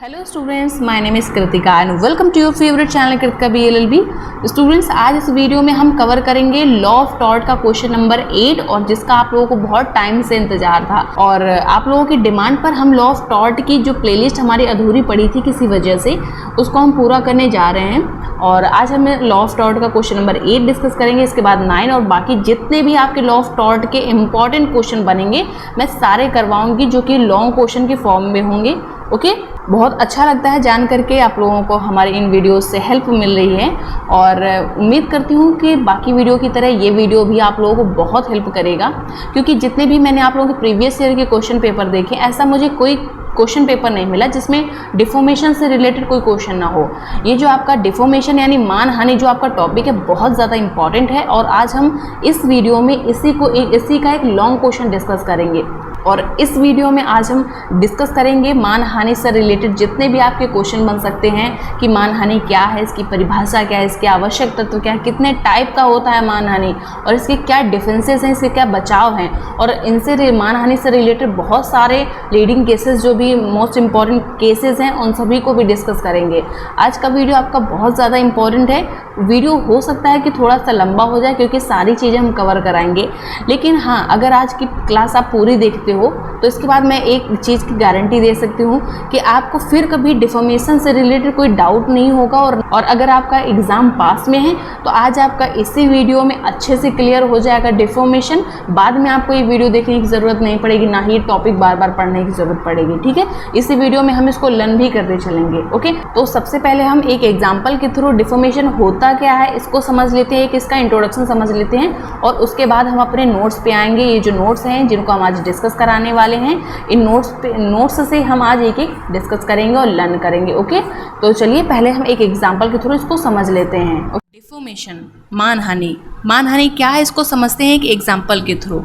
Hello students, my name is Kritika and welcome to your favourite channel Kritika BLLB। Students, आज इस video में हम cover करेंगे लॉ ऑफ टॉर्ट का क्वेश्चन नंबर 8 और जिसका आप लोगों को बहुत टाइम से इंतजार था और आप लोगों की डिमांड पर हम लॉ ऑफ टॉर्ट की जो प्लेलिस्ट हमारी अधूरी पड़ी थी किसी वजह से, उसको हम पूरा करने जा रहे हैं। और आज हम लॉ ऑफ टॉर्ट का क्वेश्चन नंबर 8 डिस्कस करेंगे, इसके बाद 9 और बाकी जितने भी आपके लॉ ऑफ टॉर्ट के इंपॉर्टेंट क्वेश्चन बनेंगे मैं सारे करवाऊंगी जो कि लॉन्ग क्वेश्चन के फॉर्म में होंगे। ओके, बहुत अच्छा लगता है जान करके आप लोगों को हमारे इन वीडियोस से हेल्प मिल रही है और उम्मीद करती हूँ कि बाकी वीडियो की तरह ये वीडियो भी आप लोगों को बहुत हेल्प करेगा, क्योंकि जितने भी मैंने आप लोगों के प्रीवियस ईयर के क्वेश्चन पेपर देखे, ऐसा मुझे कोई क्वेश्चन पेपर नहीं मिला जिसमें डिफॉर्मेशन से रिलेटेड कोई क्वेश्चन ना हो। ये जो आपका डिफॉर्मेशन यानी मानहानि जो आपका टॉपिक है बहुत ज़्यादा इंपॉर्टेंट है और आज हम इस वीडियो में इसी का एक लॉन्ग क्वेश्चन डिस्कस करेंगे। और इस वीडियो में आज हम डिस्कस करेंगे मानहानि से रिलेटेड जितने भी आपके क्वेश्चन बन सकते हैं कि मानहानि क्या है, इसकी परिभाषा क्या है, इसके आवश्यक तत्व क्या है, कितने टाइप का होता है मानहानि और इसके क्या डिफरेंसेस हैं, इसके क्या बचाव हैं और इनसे मानहानि से रिलेटेड बहुत सारे लीडिंग केसेस जो भी मोस्ट इंपॉर्टेंट केसेस हैं उन सभी को भी डिस्कस करेंगे। आज का वीडियो आपका बहुत ज़्यादा इंपॉर्टेंट है। वीडियो हो सकता है कि थोड़ा सा लंबा हो जाए क्योंकि सारी चीज़ें हम कवर कराएंगे, लेकिन हाँ, अगर आज की क्लास आप पूरी देखते हो तो इसके बाद मैं एक चीज़ की गारंटी दे सकती हूँ कि आपको फिर कभी डिफॉर्मेशन से रिलेटेड कोई डाउट नहीं होगा और अगर आपका एग्ज़ाम पास में है तो आज आपका इसी वीडियो में अच्छे से क्लियर हो जाएगा डिफॉर्मेशन। बाद में आपको ये वीडियो देखने की ज़रूरत नहीं पड़ेगी, ना ही टॉपिक बार बार पढ़ने की ज़रूरत पड़ेगी। ठीक है, इसी वीडियो में हम इसको लर्न भी करते चलेंगे। ओके, तो सबसे पहले हम एक एग्जाम्पल के थ्रू डिफॉर्मेशन होता क्या है इसको समझ लेते हैं, एक इसका इंट्रोडक्शन समझ लेते हैं और उसके बाद हम अपने नोट्स पे आएंगे। ये जो नोट्स हैं जिनको हम आज डिस्कस कराने वाले हैं, इन नोट्स से हम आज एक एक डिस्कस करेंगे और लर्न करेंगे। ओके, तो चलिए पहले हम एक एग्जांपल के थ्रू इसको समझ लेते हैं। डिफॉर्मेशन, मानहानि क्या है इसको समझते हैं एक एग्जांपल के थ्रू।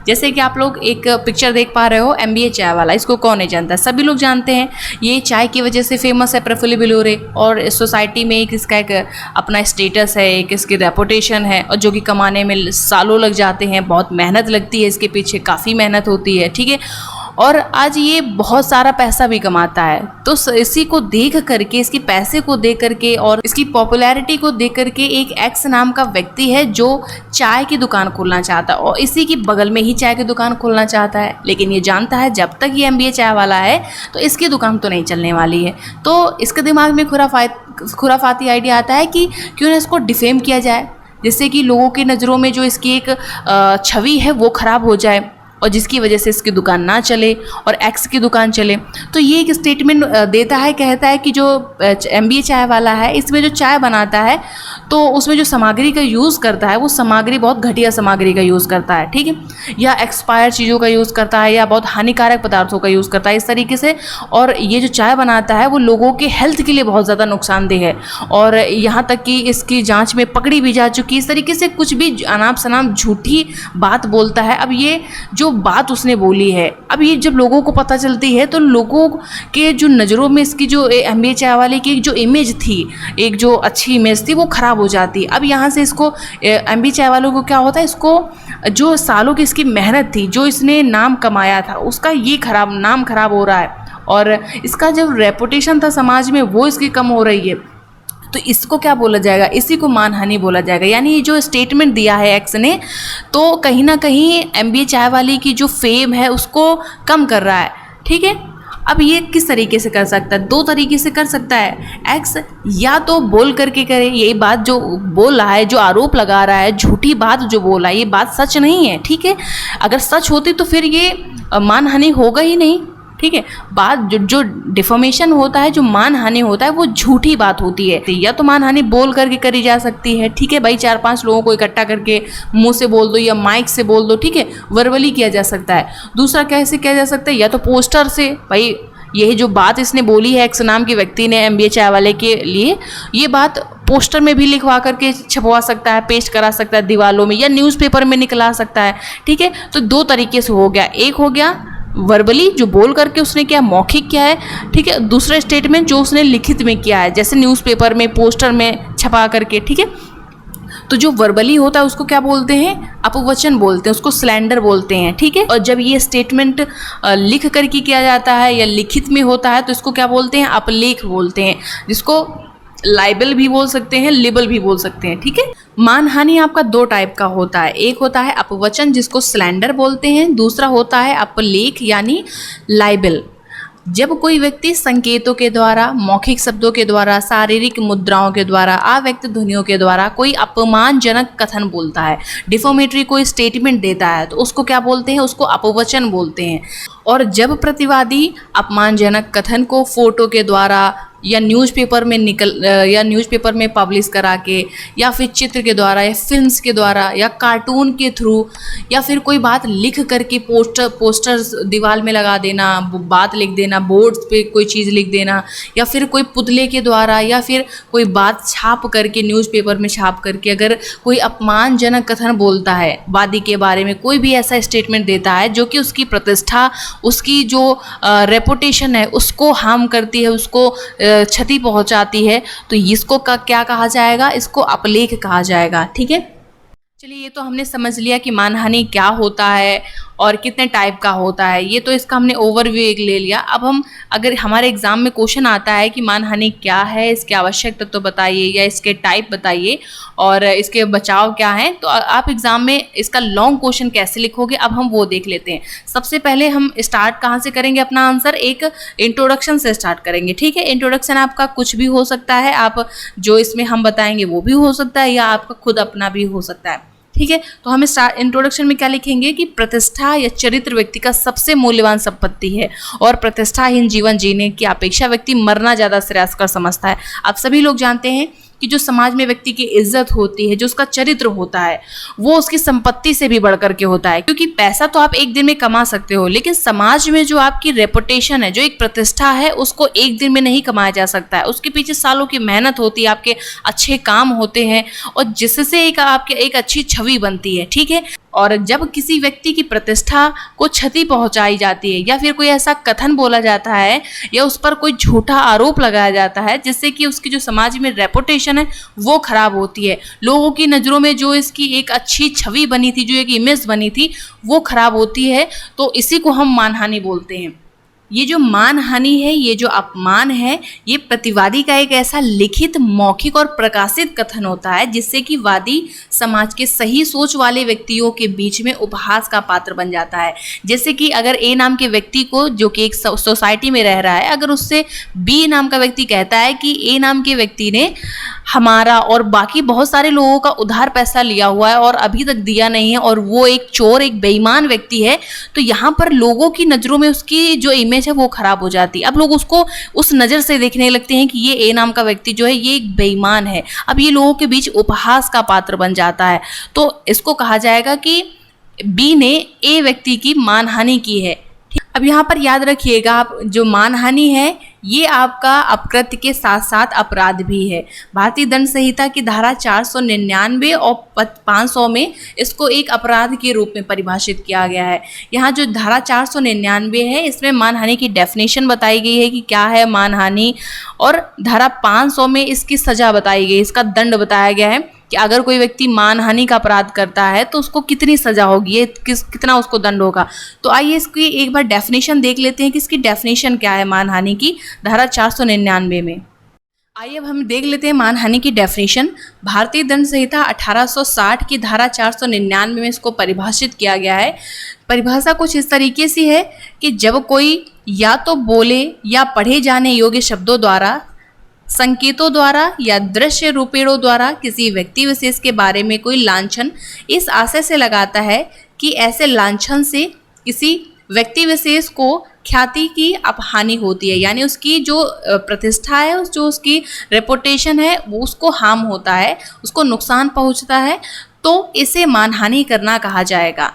जैसे कि आप लोग एक पिक्चर देख पा रहे हो, MBA चाय वाला, इसको कौन नहीं जानता, सभी लोग जानते हैं। ये चाय की वजह से फेमस है, प्रफुल्ल बिलोरे, और सोसाइटी में एक इसका एक अपना स्टेटस है, एक इसकी रेपुटेशन है और जो कि कमाने में सालों लग जाते हैं, बहुत मेहनत लगती है इसके पीछे, काफ़ी मेहनत होती है। ठीक है, और आज ये बहुत सारा पैसा भी कमाता है। तो इसी को देख करके, इसकी पैसे को देख करके और इसकी पॉपुलैरिटी को देख करके एक एक्स नाम का व्यक्ति है जो चाय की दुकान खोलना चाहता है और इसी की बगल में ही चाय की दुकान खोलना चाहता है। लेकिन ये जानता है जब तक ये MBA चाय वाला है तो इसकी दुकान तो नहीं चलने वाली है। तो इसके दिमाग में खुराफाती आइडिया आता है कि क्यों ना इसको डिफेम किया जाए, जिससे कि लोगों की नज़रों में जो इसकी एक छवि है वो ख़राब हो जाए और जिसकी वजह से इसकी दुकान ना चले और एक्स की दुकान चले। तो ये एक स्टेटमेंट देता है, कहता है कि जो MBA चाय वाला है इसमें जो चाय बनाता है तो उसमें जो सामग्री का यूज़ करता है वो सामग्री बहुत घटिया सामग्री का यूज़ करता है। ठीक है, या एक्सपायर चीज़ों का यूज़ करता है या बहुत हानिकारक पदार्थों का यूज़ करता है इस तरीके से। और ये जो चाय बनाता है वो लोगों के हेल्थ के लिए बहुत ज़्यादा नुकसानदेह है और यहाँ तक कि इसकी जाँच में पकड़ी भी जा चुकी है। इस तरीके से कुछ भी अनाप शनाप झूठी बात बोलता है। अब ये जो बात उसने बोली है, अब ये जब लोगों को पता चलती है तो लोगों के जो नज़रों में इसकी जो MBA चाय वाले की जो इमेज थी, एक जो अच्छी इमेज थी, वो ख़राब हो जाती है। अब यहाँ से इसको MBA चाय वालों को क्या होता है, इसको जो सालों की इसकी मेहनत थी, जो इसने नाम कमाया था, उसका ये नाम खराब हो रहा है और इसका जो रेपुटेशन था समाज में वो इसकी कम हो रही है। तो इसको क्या बोला जाएगा, इसी को मानहानि बोला जाएगा। यानी ये जो स्टेटमेंट दिया है एक्स ने तो कहीं ना कहीं MBA चाय वाली की जो फेम है उसको कम कर रहा है। ठीक है, अब ये किस तरीके से कर सकता है, दो तरीके से कर सकता है एक्स। या तो बोल करके करे, यही बात जो बोल रहा है, जो आरोप लगा रहा है, झूठी बात जो बोल रहा है, ये बात सच नहीं है। ठीक है, अगर सच होती तो फिर ये मानहानि होगा ही नहीं। ठीक है, बात जो डिफॉर्मेशन होता है, जो मानहानि होता है, वो झूठी बात होती है। या तो मानहानि बोल करके करी जा सकती है। ठीक है भाई, 4-5 लोगों को इकट्ठा करके मुंह से बोल दो या माइक से बोल दो। ठीक है, वर्बली किया जा सकता है। दूसरा कैसे किया जा सकता है, या तो पोस्टर से, भाई यही जो बात इसने बोली है एक्स नाम के व्यक्ति ने MBA चाय वाले के लिए, ये बात पोस्टर में भी लिखवा करके छपवा सकता है, पेस्ट करा सकता है दीवारों में, या न्यूज़पेपर में निकला सकता है। ठीक है, तो दो तरीके से हो गया। एक हो गया वर्बली, जो बोल करके उसने किया, मौखिक किया है। ठीक है, दूसरा स्टेटमेंट जो उसने लिखित में किया है, जैसे न्यूज़पेपर में, पोस्टर में छपा करके। ठीक है, तो जो वर्बली होता है उसको क्या बोलते हैं, अपवचन बोलते हैं, उसको स्लैंडर बोलते हैं, ठीक है। और जब ये स्टेटमेंट लिख करके किया जाता है या लिखित में होता है तो इसको क्या बोलते हैं, अपलेख बोलते हैं, जिसको लाइबल भी बोल सकते हैं, लिबल भी बोल सकते हैं, ठीक है। मानहानि आपका दो टाइप का होता है, एक होता है अपवचन जिसको स्लैंडर बोलते हैं, दूसरा होता है अपलेख यानी लाइबल। जब कोई व्यक्ति संकेतों के द्वारा, मौखिक शब्दों के द्वारा, शारीरिक मुद्राओं के द्वारा, अव्यक्त ध्वनियों के द्वारा कोई अपमानजनक कथन बोलता है, डिफॉमेटरी कोई स्टेटमेंट देता है, तो उसको क्या बोलते हैं, उसको अपवचन बोलते हैं। और जब प्रतिवादी अपमानजनक कथन को फोटो के द्वारा या न्यूज़पेपर में पब्लिश करा के या फिर चित्र के द्वारा या फिल्म्स के द्वारा या कार्टून के थ्रू या फिर कोई बात लिख करके पोस्टर्स दीवार में लगा देना, बात लिख देना, बोर्ड्स पे कोई चीज़ लिख देना, या फिर कोई पुतले के द्वारा या फिर कोई बात छाप करके न्यूज़पेपर में छाप करके अगर कोई अपमानजनक कथन बोलता है वादी के बारे में, कोई भी ऐसा स्टेटमेंट देता है जो कि उसकी प्रतिष्ठा, उसकी जो रेपुटेशन है उसको हार्म करती है, उसको क्षति पहुंचाती है, तो इसको क्या कहा जाएगा, इसको अपलेख कहा जाएगा, ठीक है। चलिए, ये तो हमने समझ लिया कि मानहानि क्या होता है और कितने टाइप का होता है, ये तो इसका हमने ओवरव्यू एक ले लिया। अब हम, अगर हमारे एग्जाम में क्वेश्चन आता है कि मानहानि क्या है, इसके आवश्यक तत्व बताइए या इसके टाइप बताइए और इसके बचाव क्या है, तो आप एग्जाम में इसका लॉन्ग क्वेश्चन कैसे लिखोगे, अब हम वो देख लेते हैं। सबसे पहले हम स्टार्ट कहाँ से करेंगे अपना आंसर, एक इंट्रोडक्शन से स्टार्ट करेंगे, ठीक है। इंट्रोडक्शन आपका कुछ भी हो सकता है, आप जो इसमें हम बताएंगे वो भी हो सकता है या आपका खुद अपना भी हो सकता है, ठीक है। तो हम इंट्रोडक्शन में क्या लिखेंगे कि प्रतिष्ठा या चरित्र व्यक्ति का सबसे मूल्यवान संपत्ति है और प्रतिष्ठाहीन जीवन जीने की अपेक्षा व्यक्ति मरना ज़्यादा श्रेयस्कर समझता है। आप सभी लोग जानते हैं कि जो समाज में व्यक्ति की इज्जत होती है, जो उसका चरित्र होता है, वो उसकी संपत्ति से भी बढ़कर के होता है, क्योंकि पैसा तो आप एक दिन में कमा सकते हो, लेकिन समाज में जो आपकी रेपुटेशन है, जो एक प्रतिष्ठा है, उसको एक दिन में नहीं कमाया जा सकता है। उसके पीछे सालों की मेहनत होती है, आपके अच्छे काम होते हैं और जिससे आपके एक अच्छी छवि बनती है, ठीक है। और जब किसी व्यक्ति की प्रतिष्ठा को क्षति पहुंचाई जाती है या फिर कोई ऐसा कथन बोला जाता है या उस पर कोई झूठा आरोप लगाया जाता है जिससे कि उसकी जो समाज में रेपुटेशन है वो खराब होती है, लोगों की नज़रों में जो इसकी एक अच्छी छवि बनी थी, जो एक इमेज बनी थी, वो खराब होती है, तो इसी को हम मानहानि बोलते हैं। ये जो मानहानि है, ये जो अपमान है, ये प्रतिवादी का एक ऐसा लिखित, मौखिक और प्रकाशित कथन होता है जिससे कि वादी समाज के सही सोच वाले व्यक्तियों के बीच में उपहास का पात्र बन जाता है। जैसे कि अगर ए नाम के व्यक्ति को, जो कि एक सोसाइटी में रह रहा है, अगर उससे बी नाम का व्यक्ति कहता है कि ए नाम के व्यक्ति ने हमारा और बाकी बहुत सारे लोगों का उधार पैसा लिया हुआ है और अभी तक दिया नहीं है और वो एक चोर, एक बेईमान व्यक्ति है, तो यहाँ पर लोगों की नज़रों में उसकी जो इमेज है वो खराब हो जाती है। अब लोग उसको उस नज़र से देखने लगते हैं कि ये ए नाम का व्यक्ति जो है ये एक बेईमान है। अब ये लोगों के बीच उपहास का पात्र बन जाता है, तो इसको कहा जाएगा कि बी ने ए व्यक्ति की मानहानि की है। अब यहाँ पर याद रखिएगा, आप जो मानहानि है ये आपका अपकृत्य के साथ साथ अपराध भी है। भारतीय दंड संहिता की धारा 499 और 500 में इसको एक अपराध के रूप में परिभाषित किया गया है। यहाँ जो धारा 499 है इसमें मानहानि की डेफिनेशन बताई गई है कि क्या है मानहानि, और धारा 500 में इसकी सजा बताई गई, इसका दंड बताया गया है कि अगर कोई व्यक्ति मानहानि का अपराध करता है तो उसको कितनी सजा होगी, ये कितना उसको दंड होगा। तो आइए इसकी एक बार डेफिनेशन देख लेते हैं कि इसकी डेफिनेशन क्या है मानहानि की धारा 499 में। आइए अब हम देख लेते हैं मानहानि की डेफिनेशन। भारतीय दंड संहिता 1860 की धारा 499 में इसको परिभाषित किया गया है। परिभाषा कुछ इस तरीके से है कि जब कोई या तो बोले या पढ़े जाने योग्य शब्दों द्वारा, संकेतों द्वारा या दृश्य रूपेणों द्वारा किसी व्यक्ति विशेष के बारे में कोई लांछन इस आशय से लगाता है कि ऐसे लांछन से किसी व्यक्ति विशेष को ख्याति की अपहानि होती है, यानी उसकी जो प्रतिष्ठा है, जो उसकी रेपुटेशन है वो उसको हार्म होता है, उसको नुकसान पहुंचता है, तो इसे मानहानि करना कहा जाएगा।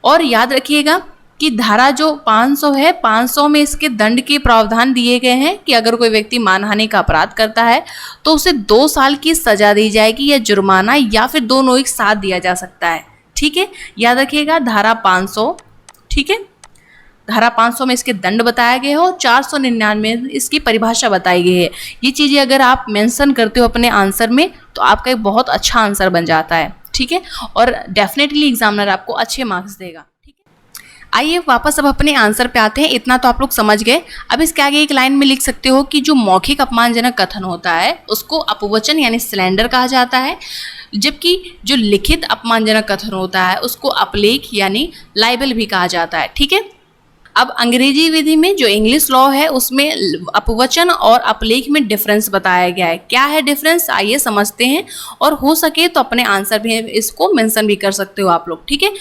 और याद रखिएगा कि धारा जो 500 है, 500 में इसके दंड के प्रावधान दिए गए हैं कि अगर कोई व्यक्ति मानहानि का अपराध करता है तो उसे 2 साल की सजा दी जाएगी या जुर्माना, या फिर दोनों एक साथ दिया जा सकता है, ठीक है। याद रखिएगा धारा 500, ठीक है। धारा 500 में इसके दंड बताया गया है और 499 में इसकी परिभाषा बताई गई है। ये चीज़ें अगर आप मेंशन करते हो अपने आंसर में तो आपका एक बहुत अच्छा आंसर बन जाता है, ठीक है, और डेफिनेटली एग्जामिनर आपको अच्छे मार्क्स देगा। आइए वापस अब अपने आंसर पे आते हैं। इतना तो आप लोग समझ गए। अब इसके आगे एक लाइन में लिख सकते हो कि जो मौखिक अपमानजनक कथन होता है उसको अपवचन यानी स्लैंडर कहा जाता है, जबकि जो लिखित अपमानजनक कथन होता है उसको अपलेख यानी लाइबल भी कहा जाता है, ठीक है। अब अंग्रेजी विधि में जो इंग्लिश लॉ है उसमें अपवचन और अपलेख में डिफरेंस बताया गया है। क्या है डिफरेंस, आइए समझते हैं, और हो सके तो अपने आंसर में इसको मेंशन भी कर सकते हो आप लोग, ठीक है।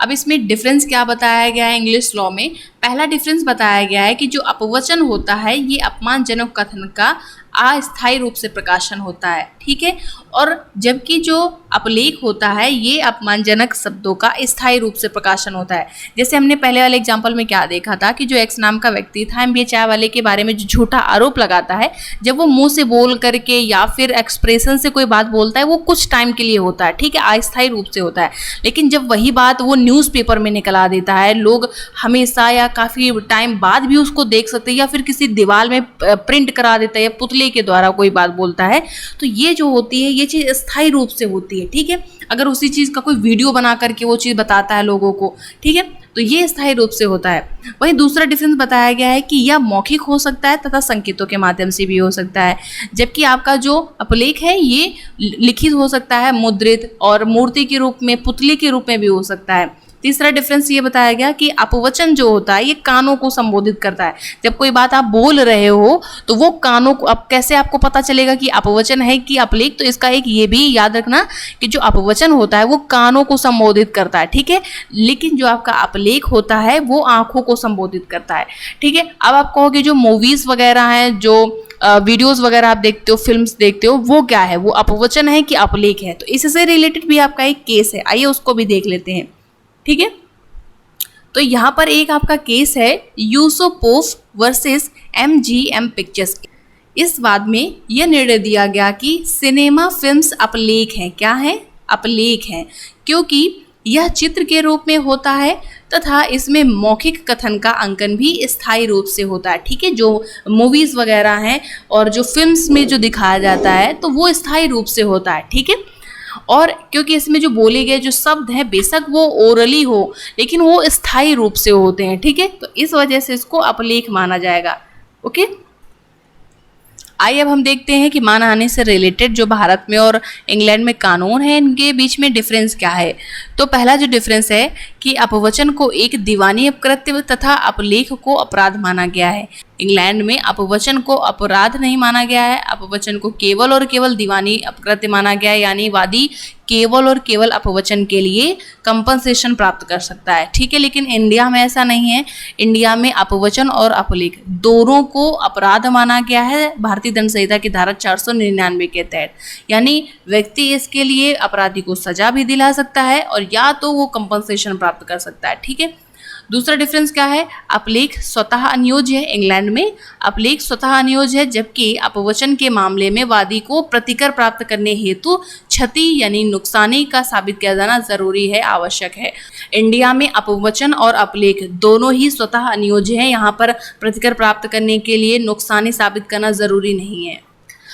अब इसमें डिफरेंस क्या बताया गया है इंग्लिश लॉ में। पहला डिफरेंस बताया गया है कि जो अपवचन होता है ये अपमानजनक कथन का अस्थायी रूप से प्रकाशन होता है, ठीक है, और जबकि जो अपलेख होता है ये अपमानजनक शब्दों का स्थायी रूप से प्रकाशन होता है। जैसे हमने पहले वाले एग्जाम्पल में क्या देखा था कि जो एक्स नाम का व्यक्ति था MBA चाय वाले के बारे में जो झूठा आरोप लगाता है, जब वो मुंह से बोल करके या फिर एक्सप्रेशन से कोई बात बोलता है वो कुछ टाइम के लिए होता है, ठीक है, अस्थायी रूप से होता है। लेकिन जब वही बात वो न्यूज़पेपर में निकला देता है, लोग हमेशा या काफ़ी टाइम बाद भी उसको देख सकते हैं, या फिर किसी दीवार में प्रिंट करा देता है या पुतले के द्वारा कोई बात बोलता है, तो ये जो होती है ये चीज़ स्थायी रूप से होती है, ठीक है। अगर उसी चीज़ का कोई वीडियो बना करके वो चीज़ बताता है लोगों को, ठीक है, तो ये स्थायी रूप से होता है। वहीं दूसरा डिफरेंस बताया गया है कि यह मौखिक हो सकता है तथा संकेतों के माध्यम से भी हो सकता है, जबकि आपका जो अपलेख है ये लिखित हो सकता है, मुद्रित और मूर्ति के रूप में, पुतले के रूप में भी हो सकता है। तीसरा डिफरेंस ये बताया गया कि अपवचन जो होता है ये कानों को संबोधित करता है। जब कोई बात आप बोल रहे हो तो वो कानों को, अब कैसे आपको पता चलेगा कि अपवचन है कि अपलेख, तो इसका एक ये भी याद रखना कि जो अपवचन होता है वो कानों को संबोधित करता है, ठीक है, लेकिन जो आपका अपलेख होता है वो आंखों को संबोधित करता है, ठीक है। अब आप कहोगे जो मूवीज वगैरह हैं, जो वीडियोस वगैरह आप देखते हो, फिल्म्स देखते हो, वो क्या है, वो अपवचन है कि अपलेख है, तो इससे रिलेटेड भी आपका एक केस है, आइए उसको भी देख लेते हैं, ठीक है। तो यहाँ पर एक आपका केस है यूसुपोव वर्सेस MGM पिक्चर्स। इस वाद में यह निर्णय दिया गया कि सिनेमा फिल्म्स अपलेख हैं, क्या है, अपलेख हैं, क्योंकि यह चित्र के रूप में होता है तथा इसमें मौखिक कथन का अंकन भी स्थायी रूप से होता है, ठीक है। जो मूवीज वगैरह हैं और जो फिल्म्स में जो दिखाया जाता है तो वो स्थायी रूप से होता है, ठीक है। और क्योंकि इसमें जो बोले गए जो शब्द हैं बेशक वो ओरली हो लेकिन वो स्थायी रूप से होते हैं, ठीक है, तो इस वजह से इसको अपलेख माना जाएगा, ओके। आइए अब हम देखते हैं कि मानहानि से रिलेटेड जो भारत में और इंग्लैंड में कानून है इनके बीच में डिफरेंस क्या है। तो पहला जो डिफरेंस है कि अपवचन को एक दीवानी अपकृत्य तथा अपलेख को अपराध माना गया है। इंग्लैंड में अपवचन को अपराध नहीं माना गया है, अपवचन को केवल और केवल दीवानी अपकृत्य माना गया है, यानी वादी केवल और केवल अपवचन के लिए कंपनसेशन प्राप्त कर सकता है, ठीक है। लेकिन इंडिया में ऐसा नहीं है। इंडिया में अपवचन और अपलेख दोनों को अपराध माना गया है भारतीय दंड संहिता की धारा 499 के तहत, यानी व्यक्ति इसके लिए अपराधी को सजा भी दिला सकता है और या तो वो कंपनसेशन प्राप्त कर सकता है, ठीक है। दूसरा डिफरेंस क्या है, अपलेख स्वतः अनियोज्य है। इंग्लैंड में अपलेख स्वतः अनियोज्य है, जबकि अपवचन के मामले में वादी को प्रतिकर प्राप्त करने हेतु क्षति यानी नुकसानी का साबित किया जाना जरूरी है, आवश्यक है। इंडिया में अपवचन और अपलेख दोनों ही स्वतः अनियोज्य है, यहाँ पर प्रतिकर प्राप्त करने के लिए नुकसानी साबित करना जरूरी नहीं है।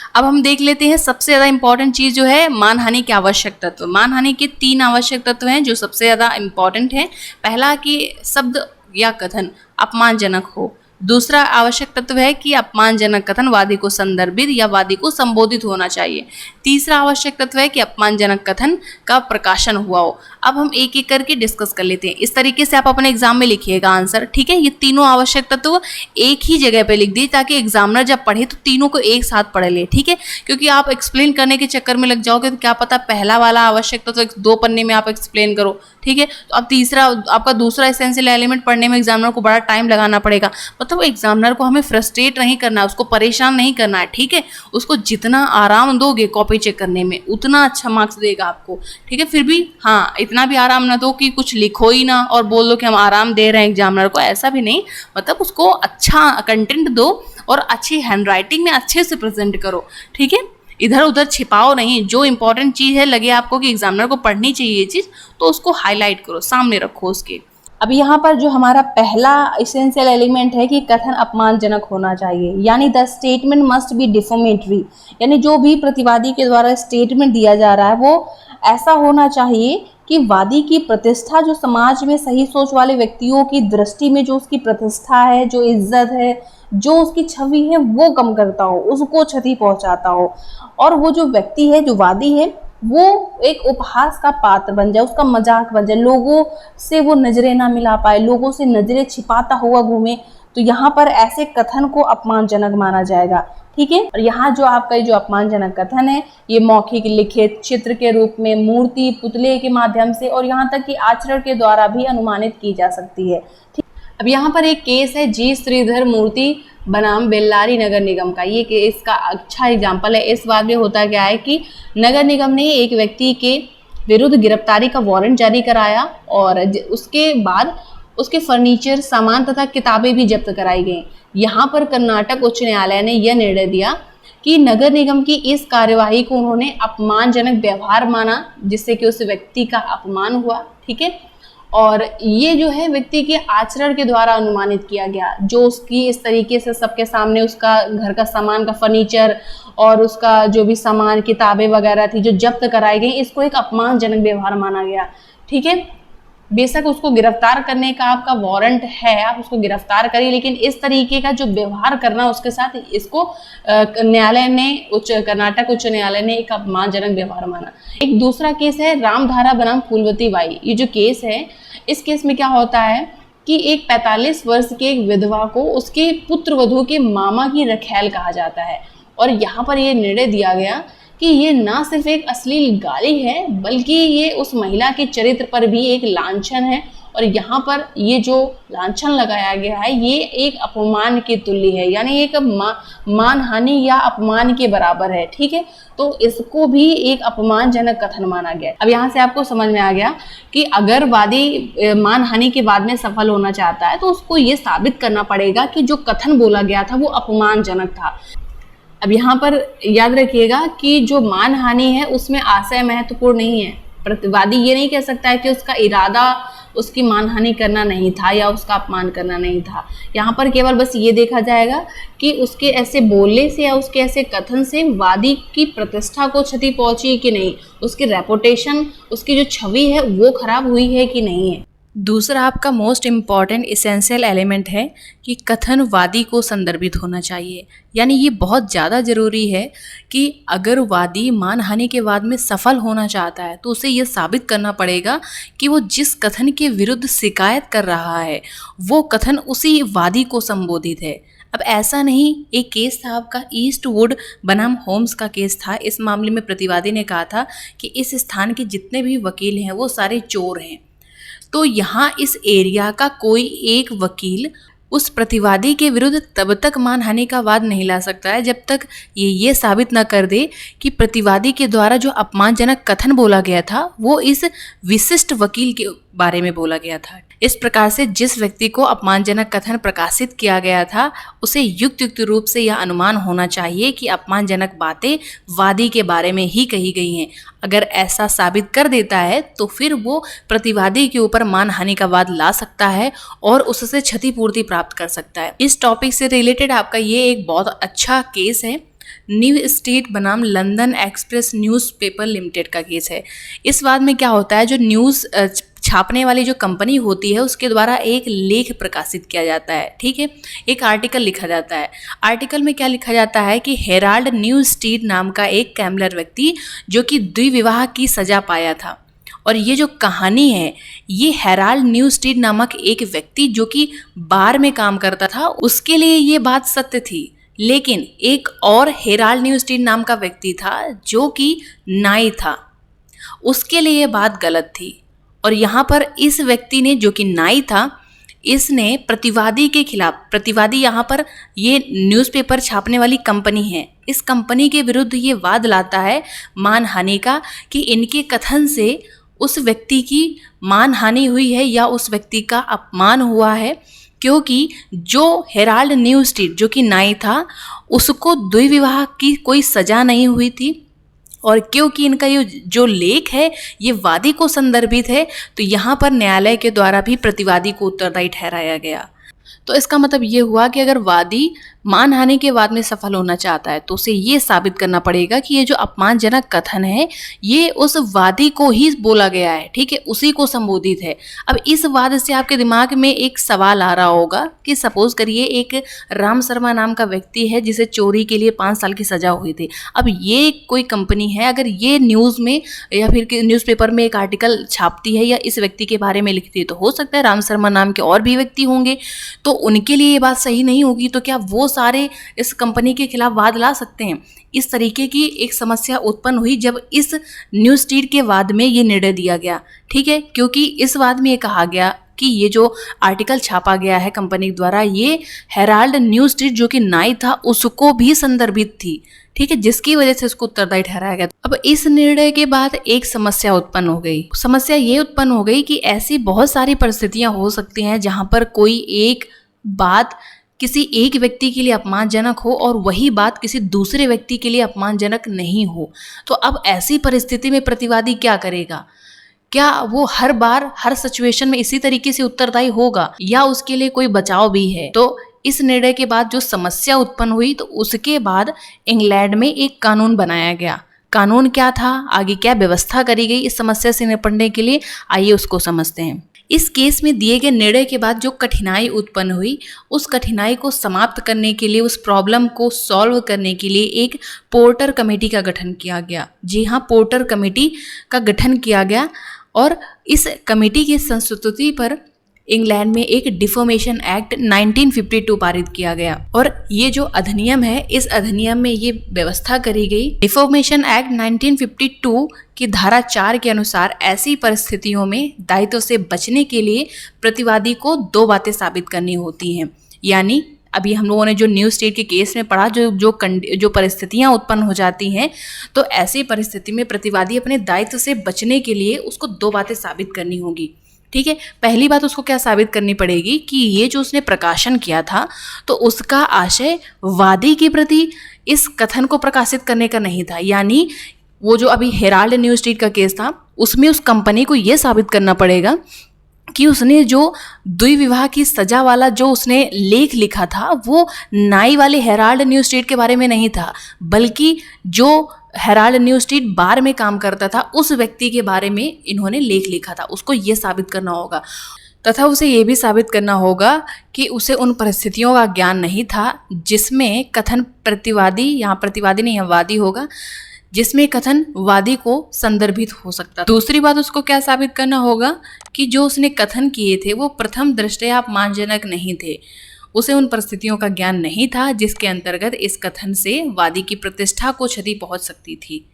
अब हम देख लेते हैं सबसे ज़्यादा इंपॉर्टेंट चीज़ जो है मानहानि के आवश्यक तत्व। मानहानि के 3 आवश्यक तत्व हैं जो सबसे ज़्यादा इंपॉर्टेंट हैं। पहला कि शब्द या कथन अपमानजनक हो। दूसरा आवश्यक तत्व है कि अपमानजनक कथन वादी को संदर्भित या वादी को संबोधित होना चाहिए। तीसरा आवश्यक तत्व है कि अपमानजनक कथन का प्रकाशन हुआ हो। अब हम एक एक करके डिस्कस कर लेते हैं। इस तरीके से आप अपने एग्जाम में लिखिएगा आंसर, ठीक है। ये तीनों आवश्यक तत्व एक ही जगह पे लिख दिए ताकि एग्जामिनर जब पढ़े तो तीनों को एक साथ पढ़ ले, ठीक है। क्योंकि आप एक्सप्लेन करने के चक्कर में लग जाओगे तो क्या पता पहला वाला आवश्यक तत्व 2 पन्ने में आप एक्सप्लेन करो, ठीक है। तो अब तीसरा आपका दूसरा एसेंशियल एलिमेंट पढ़ने में एग्जामिनर को बड़ा टाइम लगाना पड़ेगा। मतलब एग्जामिनर को हमें फ्रस्ट्रेट नहीं करना है, उसको परेशान नहीं करना है, ठीक है। उसको जितना आराम दोगे कॉपी चेक करने में उतना अच्छा मार्क्स देगा आपको, ठीक है। फिर भी हाँ, इतना भी आराम ना दो कि कुछ लिखो ही ना और बोल दो कि हम आराम दे रहे हैं एग्जामिनर को, ऐसा भी नहीं। मतलब उसको अच्छा कंटेंट दो और अच्छी हैंडराइटिंग में अच्छे से प्रेजेंट करो, ठीक है। इधर उधर छिपाओ नहीं। जो इंपॉर्टेंट चीज़ है लगे आपको कि एग्जामिनर को पढ़नी चाहिए ये चीज़, तो उसको हाईलाइट करो, सामने रखो उसके। अब यहाँ पर जो हमारा पहला इसेंशियल एलिमेंट है कि कथन अपमानजनक होना चाहिए, यानी द स्टेटमेंट मस्ट बी डिफोमेटरी, यानी जो भी प्रतिवादी के द्वारा स्टेटमेंट दिया जा रहा है वो ऐसा होना चाहिए कि वादी की प्रतिष्ठा, जो समाज में सही सोच वाले व्यक्तियों की दृष्टि में जो उसकी प्रतिष्ठा है, जो इज्जत है, जो उसकी छवि है, वो कम करता हो, उसको क्षति पहुंचाता हो, और वो जो व्यक्ति है, जो वादी है, वो एक उपहास का पात्र बन जाए, उसका मजाक बन जाए, लोगों से वो नजरें ना मिला पाए, लोगों से नजरें छिपाता हुआ घूमे, तो यहाँ पर ऐसे कथन को अपमानजनक माना जाएगा। ठीक है, और यहाँ जो आपका जो अपमानजनक कथन है ये मौखिक, लिखित, चित्र के रूप में, मूर्ति, पुतले के माध्यम से और यहाँ तक कि आचरण के द्वारा भी अनुमानित की जा सकती है। ठीक, अब यहाँ पर एक केस है जी श्रीधर मूर्ति बनाम बेल्लारी नगर निगम का। ये केस का अच्छा एग्जाम्पल है। इस बात में होता क्या है कि नगर निगम ने एक व्यक्ति के विरुद्ध गिरफ्तारी का वारंट जारी कराया और उसके बाद उसके फर्नीचर, सामान तथा किताबें भी जब्त कराई गई। यहाँ पर कर्नाटक उच्च न्यायालय ने यह निर्णय दिया कि नगर निगम की इस कार्यवाही को उन्होंने अपमानजनक व्यवहार माना, जिससे कि उस व्यक्ति का अपमान हुआ। ठीक है, और ये जो है व्यक्ति के आचरण के द्वारा अनुमानित किया गया, जो उसकी इस तरीके से सबके सामने उसका घर का सामान का फर्नीचर और उसका जो भी सामान, किताबें वगैरह थी जो जब्त कराई गई, इसको एक अपमानजनक व्यवहार माना गया। ठीक है, बेशक उसको गिरफ्तार करने का आपका वारंट है, आप उसको गिरफ्तार करिए, लेकिन इस तरीके का जो व्यवहार करना उसके साथ, इसको न्यायालय ने, कर्नाटक उच्च न्यायालय ने एक अपमानजनक व्यवहार माना। एक दूसरा केस है रामधारा बनाम फूलवती बाई। ये जो केस है, इस केस में क्या होता है कि एक 45 वर्ष की एक विधवा को उसके पुत्र वधू के मामा की रखैल कहा जाता है, और यहाँ पर यह निर्णय दिया गया कि ये ना सिर्फ एक अश्लील गाली है, बल्कि ये उस महिला के चरित्र पर भी एक लांछन है, और यहाँ पर ये जो लांछन लगाया गया है ये एक अपमान के तुल्य है, यानी एक मानहानि या अपमान के बराबर है। ठीक है, तो इसको भी एक अपमानजनक कथन माना गया। अब यहाँ से आपको समझ में आ गया कि अगर वादी मानहानि के बाद में सफल होना चाहता है तो उसको ये साबित करना पड़ेगा कि जो कथन बोला गया था वो अपमानजनक था। अब यहाँ पर याद रखिएगा कि जो मानहानि है उसमें आशय महत्वपूर्ण नहीं है। प्रतिवादी ये नहीं कह सकता है कि उसका इरादा उसकी मानहानि करना नहीं था या उसका अपमान करना नहीं था। यहाँ पर केवल बस ये देखा जाएगा कि उसके ऐसे बोलने से या उसके ऐसे कथन से वादी की प्रतिष्ठा को क्षति पहुंची कि नहीं, उसकी रेपुटेशन, उसकी जो छवि है वो खराब हुई है कि नहीं है। दूसरा आपका मोस्ट इम्पॉर्टेंट इसेंशियल एलिमेंट है कि कथन वादी को संदर्भित होना चाहिए, यानी ये बहुत ज़्यादा ज़रूरी है कि अगर वादी मानहानि के वाद में सफल होना चाहता है तो उसे ये साबित करना पड़ेगा कि वो जिस कथन के विरुद्ध शिकायत कर रहा है वो कथन उसी वादी को संबोधित है। अब ऐसा नहीं, एक केस था आपका ईस्टवुड बनाम होम्स का केस था। इस मामले में प्रतिवादी ने कहा था कि इस स्थान के जितने भी वकील हैं वो सारे चोर हैं। तो यहाँ इस एरिया का कोई एक वकील उस प्रतिवादी के विरुद्ध तब तक मानहानि का वाद नहीं ला सकता है जब तक ये साबित न कर दे कि प्रतिवादी के द्वारा जो अपमानजनक कथन बोला गया था वो इस विशिष्ट वकील के बारे में बोला गया था। इस प्रकार से जिस व्यक्ति को अपमानजनक कथन प्रकाशित किया गया था उसे युक्त रूप से यह अनुमान होना चाहिए कि अपमानजनक बातें वादी के बारे में ही कही गई हैं। अगर ऐसा साबित कर देता है तो फिर वो प्रतिवादी के ऊपर मानहानि का वाद ला सकता है और उससे क्षतिपूर्ति प्राप्त कर सकता है। इस टॉपिक से रिलेटेड आपका ये एक बहुत अच्छा केस है, न्यू स्टेट बनाम लंदन एक्सप्रेस न्यूज़पेपर लिमिटेड का केस है। इस बात में क्या होता है, जो न्यूज़ छापने वाली जो कंपनी होती है उसके द्वारा एक लेख प्रकाशित किया जाता है। ठीक है, एक आर्टिकल लिखा जाता है। आर्टिकल में क्या लिखा जाता है कि हेराल्ड न्यू स्टेट नाम का एक कैमलर व्यक्ति जो कि द्विविवाह की सजा पाया था, और ये जो कहानी है ये हेराल्ड न्यू स्टेट नामक एक व्यक्ति जो कि बार में काम करता था उसके लिए ये बात सत्य थी, लेकिन एक और हेराल्ड न्यू स्टेट नाम का व्यक्ति था जो कि नाई था, उसके लिए ये बात गलत थी। और यहाँ पर इस व्यक्ति ने, जो कि नाई था, इसने प्रतिवादी के खिलाफ, प्रतिवादी यहाँ पर ये न्यूज़पेपर छापने वाली कंपनी है, इस कंपनी के विरुद्ध ये वाद लाता है मानहानि का कि इनके कथन से उस व्यक्ति की मानहानि हुई है या उस व्यक्ति का अपमान हुआ है, क्योंकि जो हेराल्ड न्यू स्टेट जो कि नाई था उसको द्विविवाह की कोई सजा नहीं हुई थी और क्योंकि इनका ये जो लेख है ये वादी को संदर्भित है, तो यहाँ पर न्यायालय के द्वारा भी प्रतिवादी को उत्तरदायी ठहराया गया। तो इसका मतलब ये हुआ कि अगर वादी मानहानि के वाद में सफल होना चाहता है तो उसे ये साबित करना पड़ेगा कि ये जो अपमानजनक कथन है ये उस वादी को ही बोला गया है, ठीक है, उसी को संबोधित है। अब इस वाद से आपके दिमाग में एक सवाल आ रहा होगा कि सपोज करिए एक राम शर्मा नाम का व्यक्ति है जिसे चोरी के लिए 5 साल की सजा हुई थी। अब ये कोई कंपनी है, अगर ये न्यूज़ में या फिर न्यूज़पेपर में एक आर्टिकल छापती है या इस व्यक्ति के बारे में लिखती है, तो हो सकता है राम शर्मा नाम के और भी व्यक्ति होंगे, तो उनके लिए ये बात सही नहीं होगी। तो क्या वो सारे इस कंपनी के खिलाफ वाद ला सकते हैं? इस तरीके की एक समस्या उत्पन्न हुई जब इस न्यूज़ स्ट्रीट के वाद में ये निर्णय दिया गया, ठीक है, क्योंकि इस वाद में ये कहा गया कि ये जो आर्टिकल छापा गया है कंपनी द्वारा ये हेराल्ड न्यूज़ स्ट्रीट जो कि नाई था उसको भी संदर्भित थी, ठीक है, जिसकी वजह से उसको उत्तरदायी ठहराया गया। अब इस निर्णय के बाद एक समस्या उत्पन्न हो गई। समस्या ये उत्पन्न हो गई कि ऐसी बहुत सारी परिस्थितियां हो सकती हैं जहां पर कोई एक बात किसी एक व्यक्ति के लिए अपमानजनक हो और वही बात किसी दूसरे व्यक्ति के लिए अपमानजनक नहीं हो। तो अब ऐसी परिस्थिति में प्रतिवादी क्या करेगा? क्या वो हर बार हर सिचुएशन में इसी तरीके से उत्तरदायी होगा या उसके लिए कोई बचाव भी है? तो इस निर्णय के बाद जो समस्या उत्पन्न हुई तो उसके बाद इंग्लैंड में एक कानून बनाया गया। कानून क्या था, आगे क्या व्यवस्था करी गई इस समस्या से निपटने के लिए, आइए उसको समझते हैं। इस केस में दिए गए निर्णय के बाद जो कठिनाई उत्पन्न हुई उस कठिनाई को समाप्त करने के लिए, उस प्रॉब्लम को सॉल्व करने के लिए एक पोर्टर कमेटी का गठन किया गया। जी हाँ, पोर्टर कमेटी का गठन किया गया और इस कमेटी की संस्तुति पर इंग्लैंड में एक डिफॉर्मेशन एक्ट 1952 पारित किया गया। और ये जो अधिनियम है इस अधिनियम में ये व्यवस्था करी गई, डिफॉर्मेशन एक्ट 1952 की धारा 4 के अनुसार ऐसी परिस्थितियों में दायित्व से बचने के लिए प्रतिवादी को 2 बातें साबित करनी होती हैं। यानी अभी हम लोगों ने जो न्यूज़ स्ट्रीट के केस में पढ़ा, जो परिस्थितियां उत्पन्न हो जाती हैं, तो ऐसी परिस्थिति में प्रतिवादी अपने दायित्व से बचने के लिए उसको 2 बातें साबित करनी होगी, ठीक है। पहली बात उसको क्या साबित करनी पड़ेगी कि ये जो उसने प्रकाशन किया था तो उसका आशय वादी के प्रति इस कथन को प्रकाशित करने का नहीं था। यानी वो जो अभी हेराल्ड न्यूज़ स्ट्रीट का केस था उसमें उस कंपनी को ये साबित करना पड़ेगा कि उसने जो द्विविवाह की सजा वाला जो उसने लेख लिखा था वो नाई वाले हेराल्ड न्यूज़ स्ट्रीट के बारे में नहीं था, बल्कि जो हेराल्ड न्यूज़ स्ट्रीट बार में काम करता था उस व्यक्ति के बारे में इन्होंने लेख लिखा था। उसको ये साबित करना होगा तथा उसे ये भी साबित करना होगा कि उसे उन परिस्थितियों का ज्ञान नहीं था जिसमें कथन प्रतिवादी, यहाँ प्रतिवादी नहीं है वादी होगा, जिसमें कथन वादी को संदर्भित हो सकता। दूसरी बात उसको क्या साबित करना होगा कि जो उसने कथन किए थे वो प्रथम दृष्टया अपमानजनक नहीं थे, उसे उन परिस्थितियों का ज्ञान नहीं था जिसके अंतर्गत इस कथन से वादी की प्रतिष्ठा को क्षति पहुंच सकती थी।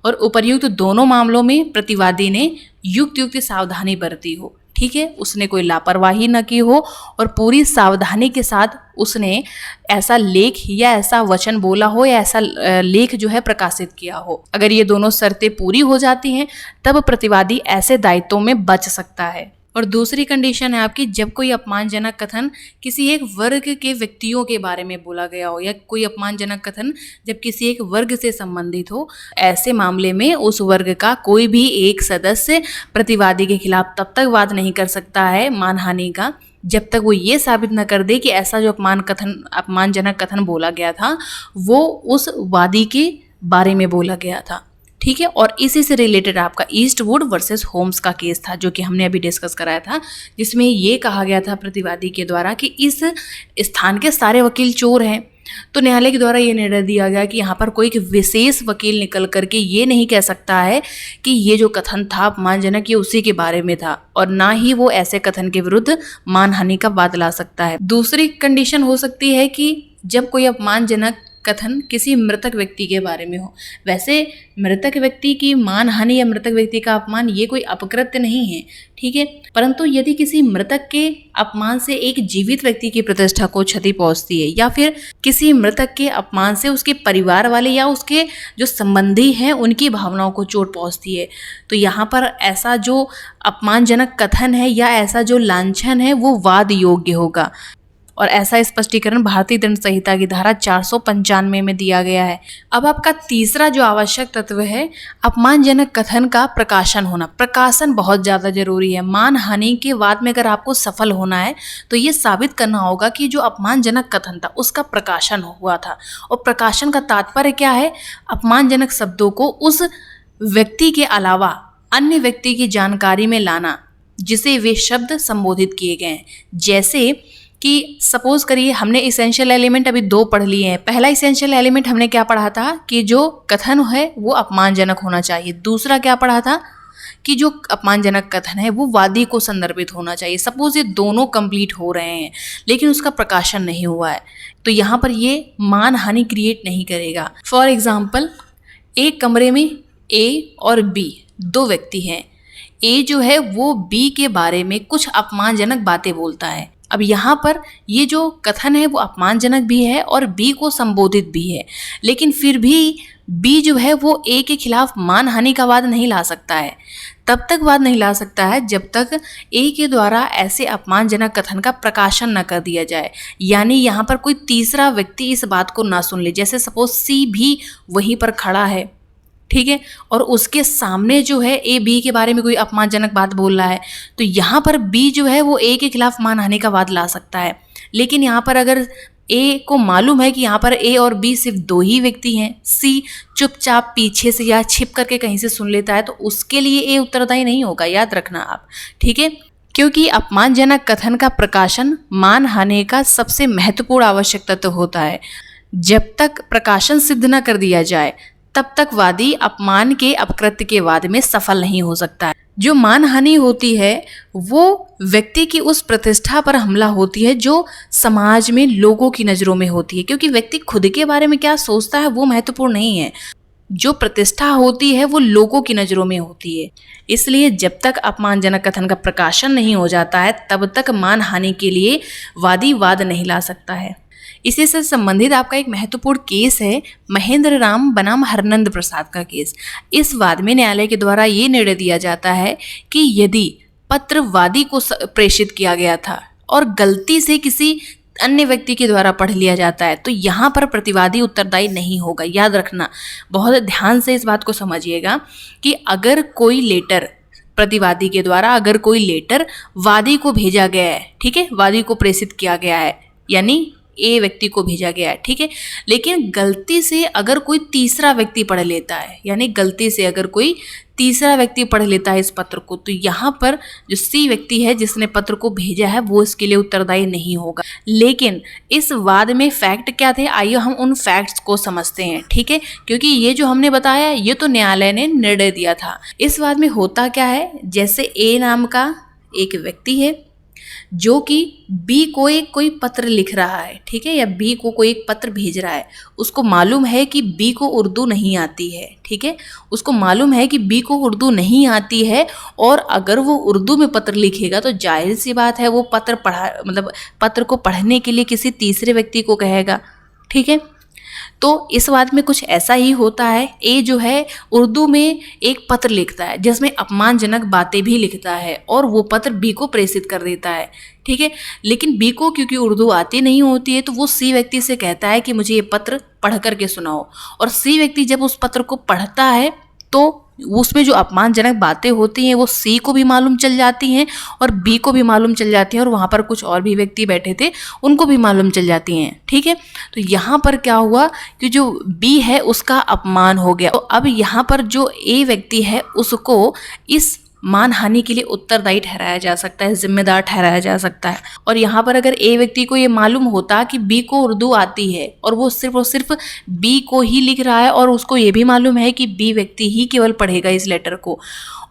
और उपर्युक्त दोनों मामलों में प्रतिवादी ने युक्त सावधानी बरती हो, ठीक है, उसने कोई लापरवाही न की हो और पूरी सावधानी के साथ उसने ऐसा लेख या ऐसा वचन बोला हो या ऐसा लेख जो है प्रकाशित किया हो। अगर ये दोनों शर्तें पूरी हो जाती हैं तब प्रतिवादी ऐसे दायित्वों में बच सकता है। और दूसरी कंडीशन है आपकी, जब कोई अपमानजनक कथन किसी एक वर्ग के व्यक्तियों के बारे में बोला गया हो या कोई अपमानजनक कथन जब किसी एक वर्ग से संबंधित हो, ऐसे मामले में उस वर्ग का कोई भी एक सदस्य प्रतिवादी के खिलाफ तब तक वाद नहीं कर सकता है मानहानि का जब तक वो ये साबित न कर दे कि ऐसा जो अपमानजनक कथन बोला गया था वो उस वादी के बारे में बोला गया था, ठीक है। और इसी से रिलेटेड आपका ईस्टवुड वर्सेस होम्स का केस था जो कि हमने अभी डिस्कस कराया था, जिसमें ये कहा गया था प्रतिवादी के द्वारा कि इस स्थान के सारे वकील चोर हैं। तो न्यायालय के द्वारा ये निर्णय दिया गया कि यहाँ पर कोई एक विशेष वकील निकल करके ये नहीं कह सकता है कि ये जो कथन था अपमानजनक ये उसी के बारे में था, और ना ही वो ऐसे कथन के विरुद्ध मानहानि का वाद ला सकता है। दूसरी कंडीशन हो सकती है कि जब कोई अपमानजनक कथन किसी मृतक व्यक्ति के बारे में हो। वैसे मृतक व्यक्ति की मानहानि या मृतक व्यक्ति का अपमान ये कोई अपकृत्य नहीं है, ठीक है, परंतु यदि किसी मृतक के अपमान से एक जीवित व्यक्ति की प्रतिष्ठा को क्षति पहुंचती है या फिर किसी मृतक के अपमान से उसके परिवार वाले या उसके जो संबंधी हैं उनकी भावनाओं को चोट पहुंचती है, तो यहाँ पर ऐसा जो अपमानजनक कथन है या ऐसा जो लांछन है वो वाद योग्य होगा। और ऐसा स्पष्टीकरण भारतीय दंड संहिता की धारा 495 में दिया गया है। अब आपका तीसरा जो आवश्यक तत्व है, अपमानजनक कथन का प्रकाशन होना। प्रकाशन बहुत ज़्यादा जरूरी है। मानहानि के वाद में अगर आपको सफल होना है तो ये साबित करना होगा कि जो अपमानजनक कथन था उसका प्रकाशन हुआ था। और प्रकाशन का तात्पर्य क्या है? अपमानजनक शब्दों को उस व्यक्ति के अलावा अन्य व्यक्ति की जानकारी में लाना जिसे वे शब्द संबोधित किए गए हैं। जैसे कि सपोज करिए हमने इसेंशियल एलिमेंट अभी 2 पढ़ लिए हैं। पहला इसेंशियल एलिमेंट हमने क्या पढ़ा था कि जो कथन है वो अपमानजनक होना चाहिए। दूसरा क्या पढ़ा था कि जो अपमानजनक कथन है वो वादी को संदर्भित होना चाहिए। सपोज ये दोनों कंप्लीट हो रहे हैं लेकिन उसका प्रकाशन नहीं हुआ है तो यहाँ पर ये मानहानि क्रिएट नहीं करेगा। फॉर एग्जाम्पल, एक कमरे में ए और बी 2 व्यक्ति हैं। ए जो है वो बी के बारे में कुछ अपमानजनक बातें बोलता है। अब यहाँ पर ये जो कथन है वो अपमानजनक भी है और बी को संबोधित भी है, लेकिन फिर भी बी जो है वो ए के खिलाफ मानहानि का वाद नहीं ला सकता है। तब तक वाद नहीं ला सकता है जब तक ए के द्वारा ऐसे अपमानजनक कथन का प्रकाशन न कर दिया जाए, यानी यहाँ पर कोई तीसरा व्यक्ति इस बात को ना सुन ले। जैसे सपोज सी भी वहीं पर खड़ा है, ठीक है, और उसके सामने जो है ए बी के बारे में कोई अपमानजनक बात बोल रहा है तो यहाँ पर बी जो है वो ए के खिलाफ मानहानि का वाद ला सकता है। लेकिन यहाँ पर अगर ए को मालूम है कि यहाँ पर ए और बी सिर्फ 2 ही व्यक्ति हैं, सी चुपचाप पीछे से या छिप करके कहीं से सुन लेता है तो उसके लिए ए उत्तरदायी नहीं होगा, याद रखना आप, ठीक है। क्योंकि अपमानजनक कथन का प्रकाशन मानहानि का सबसे महत्वपूर्ण आवश्यक तत्व होता है। जब तक प्रकाशन सिद्ध न कर दिया जाए तब तक वादी अपमान के अपकृत्य के वाद में सफल नहीं हो सकता है। जो मानहानि होती है वो व्यक्ति की उस प्रतिष्ठा पर हमला होती है जो समाज में लोगों की नज़रों में होती है, क्योंकि व्यक्ति खुद के बारे में क्या सोचता है वो महत्वपूर्ण नहीं है। जो प्रतिष्ठा होती है वो लोगों की नज़रों में होती है। इसलिए जब तक अपमानजनक कथन का प्रकाशन नहीं हो जाता है तब तक मानहानि के लिए वादी वाद नहीं ला सकता है। इसी से संबंधित आपका एक महत्वपूर्ण केस है महेंद्र राम बनाम हरनंद प्रसाद का केस। इस वाद में न्यायालय के द्वारा ये निर्णय दिया जाता है कि यदि पत्र वादी को प्रेषित किया गया था और गलती से किसी अन्य व्यक्ति के द्वारा पढ़ लिया जाता है तो यहाँ पर प्रतिवादी उत्तरदायी नहीं होगा। याद रखना, बहुत ध्यान से इस बात को समझिएगा कि अगर कोई लेटर प्रतिवादी के द्वारा अगर कोई लेटर वादी को भेजा गया है, ठीक है, वादी को प्रेषित किया गया है यानी ए व्यक्ति को भेजा गया है, ठीक है, लेकिन गलती से अगर कोई तीसरा व्यक्ति पढ़ लेता है, यानी गलती से अगर कोई तीसरा व्यक्ति पढ़ लेता है इस पत्र को तो यहाँ पर जो सी व्यक्ति है जिसने पत्र को भेजा है वो इसके लिए उत्तरदायी नहीं होगा। लेकिन इस वाद में फैक्ट क्या थे, आइए हम उन फैक्ट्स को समझते हैं, ठीक है, क्योंकि ये जो हमने बताया ये तो न्यायालय ने निर्णय दिया था। इस वाद में होता क्या है, जैसे ए नाम का एक व्यक्ति है जो कि बी को एक कोई पत्र लिख रहा है, ठीक है, या बी को कोई एक पत्र भेज रहा है। उसको मालूम है कि बी को उर्दू नहीं आती है, ठीक है, उसको मालूम है कि बी को उर्दू नहीं आती है और अगर वो उर्दू में पत्र लिखेगा तो जाहिर सी बात है वो पत्र को पढ़ने के लिए किसी तीसरे व्यक्ति को कहेगा, ठीक है। तो इस वाद में कुछ ऐसा ही होता है। ए जो है उर्दू में एक पत्र लिखता है जिसमें अपमानजनक बातें भी लिखता है और वो पत्र बी को प्रेषित कर देता है, ठीक है, लेकिन बी को क्योंकि उर्दू आती नहीं होती है तो वो सी व्यक्ति से कहता है कि मुझे ये पत्र पढ़ करके सुनाओ। और सी व्यक्ति जब उस पत्र को पढ़ता है तो उसमें जो अपमानजनक बातें होती हैं वो सी को भी मालूम चल जाती हैं और बी को भी मालूम चल जाती हैं और वहाँ पर कुछ और भी व्यक्ति बैठे थे उनको भी मालूम चल जाती हैं, ठीक है। तो यहाँ पर क्या हुआ कि जो बी है उसका अपमान हो गया। तो अब यहाँ पर जो ए व्यक्ति है उसको इस मानहानि के लिए उत्तरदायी ठहराया जा सकता है, जिम्मेदार ठहराया जा सकता है। और यहाँ पर अगर ए व्यक्ति को ये मालूम होता कि बी को उर्दू आती है और वो सिर्फ बी को ही लिख रहा है और उसको ये भी मालूम है कि बी व्यक्ति ही केवल पढ़ेगा इस लेटर को,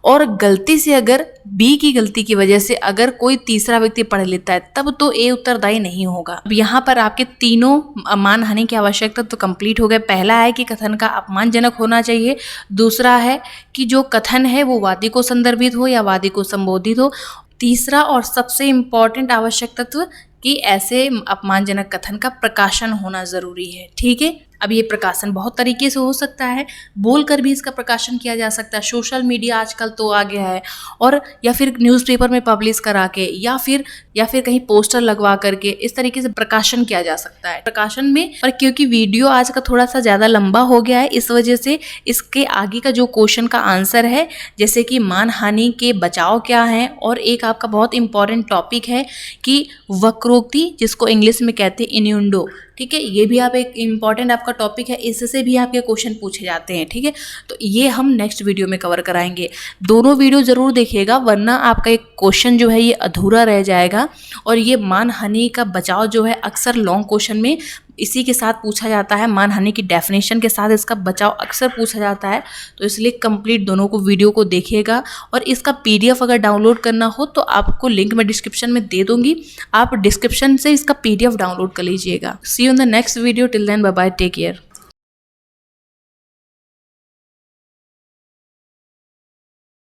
और गलती से अगर बी की गलती की वजह से अगर कोई तीसरा व्यक्ति पढ़ लेता है तब तो ए उत्तरदायी नहीं होगा। अब यहाँ पर आपके तीनों मानहानि की आवश्यकता तो कंप्लीट हो गए। पहला है कि कथन का अपमानजनक होना चाहिए, दूसरा है कि जो कथन है वो वादी को संदर्भित हो या वादी को संबोधित हो, तीसरा और सबसे इम्पॉर्टेंट आवश्यक तत्व कि ऐसे अपमानजनक कथन का प्रकाशन होना जरूरी है, ठीक है। अब ये प्रकाशन बहुत तरीके से हो सकता है, बोलकर भी इसका प्रकाशन किया जा सकता है, सोशल मीडिया आजकल तो आ गया है, और या फिर न्यूज़पेपर में पब्लिश करा के, या फिर कहीं पोस्टर लगवा करके इस तरीके से प्रकाशन किया जा सकता है। प्रकाशन में पर क्योंकि वीडियो आज का थोड़ा सा ज़्यादा लंबा हो गया है, इस वजह से इसके आगे का जो क्वेश्चन का आंसर है, जैसे कि मानहानि के बचाव क्या है, और एक आपका बहुत इंपॉर्टेंट टॉपिक है कि वक्रोक्ति, जिसको इंग्लिश में कहते हैं इन्यूंडो, ठीक है, ये भी आप एक इम्पॉर्टेंट आपका टॉपिक है, इससे भी आपके क्वेश्चन पूछे जाते हैं, ठीक है। तो ये हम नेक्स्ट वीडियो में कवर कराएंगे। दोनों वीडियो ज़रूर देखिएगा, वरना आपका एक क्वेश्चन जो है ये अधूरा रह जाएगा। और ये मानहानि का बचाव जो है अक्सर लॉन्ग क्वेश्चन में इसी के साथ पूछा जाता है, मानहानि की डेफिनेशन के साथ इसका बचाव अक्सर पूछा जाता है। तो इसलिए कंप्लीट दोनों को वीडियो को देखिएगा। और इसका PDF अगर डाउनलोड करना हो तो आपको लिंक मैं डिस्क्रिप्शन में दे दूंगी, आप डिस्क्रिप्शन से इसका PDF डाउनलोड कर लीजिएगा। See you in the next video, till then bye bye, take care.